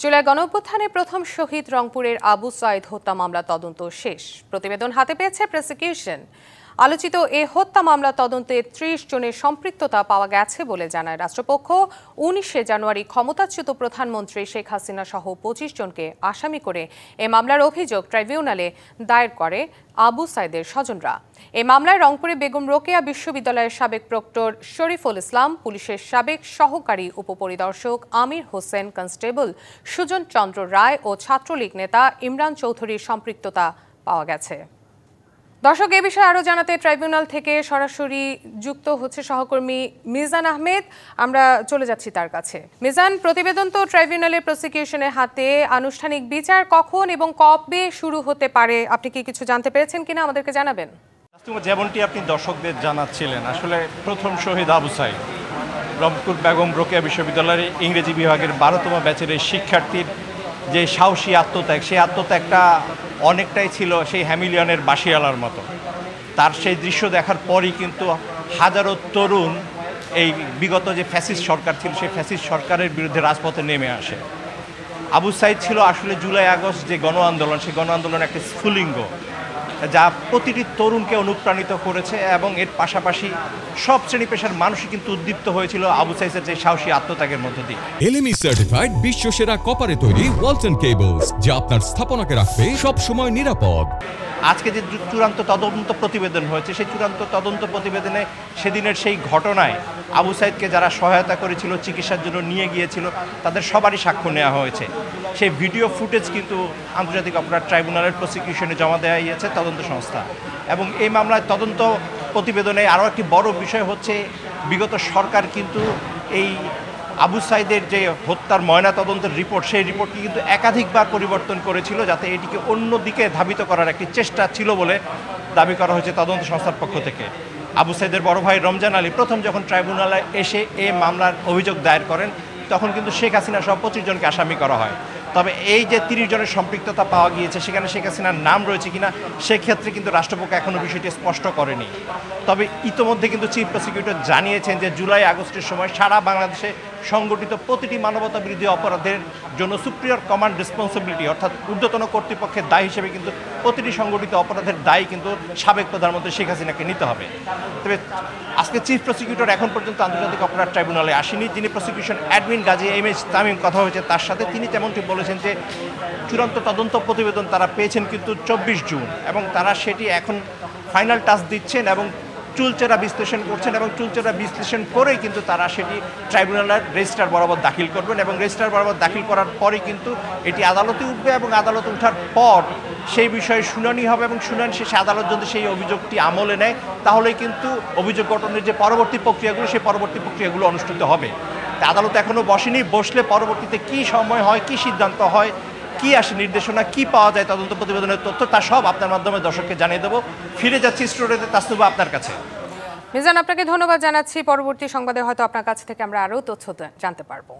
জুলাই গণঅভ্যুত্থানে প্রথম শহীদ রংপুরের আবু সাঈদ হত্যা মামলা তদন্ত শেষ। প্রতিবেদন হাতে পেয়েছে প্রসিকিউশন। আলোচিত এ হত্যা মামলা তদন্তে ৩০ জনের সম্পৃক্ততা পাওয়া গেছে বলে জানায় রাষ্ট্রপক্ষ। ১৯ জানুয়ারি ক্ষমতাচ্যুত প্রধানমন্ত্রী শেখ হাসিনা সহ ২৫ জনকে আসামি করে এ মামলার অভিযোগ ট্রাইব্যুনালে দায়ের করে আবু সাঈদের স্বজনরা। এ মামলায় রংপুরে বেগম রোকেয়া বিশ্ববিদ্যালয়ের সাবেক প্রক্টর শরীফুল ইসলাম, পুলিশের সাবেক সহকারী উপপরিদর্শক আমির হোসেন, কনস্টেবল সুজন চন্দ্র রায় ও ছাত্রলীগ নেতা ইমরান চৌধুরীর সম্পৃক্ততা পাওয়া গেছে। দর্শক, এ বিষয়ে আরও জানাতে ট্রাইব্যুনাল থেকে সরাসরি যুক্ত হচ্ছে সহকর্মী মিজান আহমেদ। আমরা চলে যাচ্ছি তার কাছে। মিজান, প্রতিবেদন তো ট্রাইব্যুনালের প্রসিকিউশনের হাতে, আনুষ্ঠানিক বিচার কখন এবং কবে শুরু হতে পারে আপনি কি কিছু জানতে পেরেছেন কিনা আমাদেরকে জানাবেন। যেমনটি আপনি দর্শকদের জানাচ্ছিলেন, আসলে প্রথম শহীদ আবু সাঈদ রংপুর বেগম রোকেয়া বিশ্ববিদ্যালয়ের ইংরেজি বিভাগের 12তম ব্যাচের এই শিক্ষার্থীর যে সাহসী আত্মত্যাগ, সেই আত্মত্যাগটা অনেকটাই ছিল সেই হ্যামিলিয়নের বাঁশিওয়ালার মতো। তার সেই দৃশ্য দেখার পরই কিন্তু হাজারো তরুণ এই বিগত যে ফ্যাসিস্ট সরকার ছিল সেই ফ্যাসিস্ট সরকারের বিরুদ্ধে রাজপথে নেমে আসে। আবু সাঈদ ছিল আসলে জুলাই আগস্ট যে গণ আন্দোলন, সেই গণ আন্দোলন একটা স্ফুলিঙ্গ যা প্রতিটি তরুণকে অনুপ্রাণিত করেছে, এবং এর পাশাপাশি সব শ্রেণী পেশার মানুষই কিন্তু উদ্দীপ্ত হয়েছিল আবু সাঈদের যে সাহসী আত্মত্যাগের মধ্য দিয়ে। এলএমই সার্টিফাইড বিশ্বসেরা কপারে তৈরি ওয়ালটন কেবলস, যা আপনার স্থাপনাকে রাখবে সব সময় নিরাপদ। আজকে যে চূড়ান্ত তদন্ত প্রতিবেদন হয়েছে, সেই চূড়ান্ত তদন্ত প্রতিবেদনে সেদিনের সেই ঘটনায় আবু সাঈদকে যারা সহায়তা করেছিল, চিকিৎসার জন্য নিয়ে গিয়েছিল, তাদের সবারই সাক্ষ্য নেওয়া হয়েছে। সেই ভিডিও ফুটেজ কিন্তু আন্তর্জাতিক অপরাধ ট্রাইব্যুনালের প্রসিকিউশনে জমা দেওয়া হয়েছে তদন্ত সংস্থা। এবং এই মামলায় তদন্ত প্রতিবেদনে আরও একটি বড় বিষয় হচ্ছে, বিগত সরকার কিন্তু এই আবু সাঈদের যে হত্যার ময়না তদন্তের রিপোর্ট, সেই রিপোর্টটি কিন্তু একাধিকবার পরিবর্তন করেছিল, যাতে এটিকে অন্যদিকে ধাবিত করার একটি চেষ্টা ছিল বলে দাবি করা হয়েছে তদন্ত সংস্থার পক্ষ থেকে। আবু সাঈদের বড় ভাই রমজান আলী প্রথম যখন ট্রাইব্যুনালে এসে এই মামলার অভিযোগ দায়ের করেন, তখন কিন্তু শেখ হাসিনা সহ 25 জনকে আসামি করা হয়। তবে এই যে 30 জনের সম্পৃক্ততা পাওয়া গিয়েছে, সেখানে শেখ হাসিনার নাম রয়েছে কিনা সেক্ষেত্রে কিন্তু রাষ্ট্রপক্ষ এখনও বিষয়টি স্পষ্ট করেনি। তবে ইতোমধ্যে কিন্তু চিফ প্রসিকিউটর জানিয়েছেন যে জুলাই আগস্টের সময় সারা বাংলাদেশে সংগঠিত প্রতিটি মানবতা বিরোধী অপরাধের জন্য সুপ্রিয়র কমান্ড রেসপন্সিবিলিটি, অর্থাৎ ঊর্ধ্বতন কর্তৃপক্ষের দায় হিসেবে কিন্তু প্রতিটি সংগঠিত অপরাধের দায় কিন্তু সাবেক প্রধানমন্ত্রী শেখ হাসিনাকে নিতে হবে। তবে আজকে চিফ প্রসিকিউটর এখন পর্যন্ত আন্তর্জাতিক অপরাধ ট্রাইব্যুনালে আসেনি। যিনি প্রসিকিউশন অ্যাডমিন গাজী এম.এইচ তামিম কথা হয়েছে তার সাথে, তিনি তেমনটি বলেছেন যে চূড়ান্ত তদন্ত প্রতিবেদন তারা পেয়েছেন কিন্তু 24 জুন, এবং তারা সেটি এখন ফাইনাল টাচ দিচ্ছেন এবং চুলচেরা বিশ্লেষণ করছেন, এবং চুলচেরা বিশ্লেষণ করেই কিন্তু তারা সেটি ট্রাইব্যুনালের রেজিস্ট্রার বরাবর দাখিল করবেন, এবং রেজিস্ট্রার বরাবর দাখিল করার পরেই কিন্তু এটি আদালতে উঠবে, এবং আদালতে ওঠার পর সেই বিষয়ে শুনানি হবে, এবং শুনানি শেষে আদালত যদি সেই অভিযোগটি আমলে নেয়, তাহলেই কিন্তু অভিযোগ গঠনের যে পরবর্তী প্রক্রিয়াগুলো, সেই পরবর্তী প্রক্রিয়াগুলো অনুষ্ঠিত হবে। আদালত এখনও বসেনি, বসলে পরবর্তীতে কী সময় হয়, কী সিদ্ধান্ত হয়, কি আসে নির্দেশনা, কি পাওয়া যায় তদন্ত প্রতিবেদনের তথ্য, তা সব আপনার মাধ্যমে দর্শককে জানিয়ে দেবো। ফিরে যাচ্ছি স্টুডিওতে, তাসনুবা আপনার কাছে। মিজান, আপনাকে ধন্যবাদ জানাচ্ছি। পরবর্তী সংবাদে হয়তো আপনার কাছ থেকে আমরা আরও তথ্য জানতে পারবো।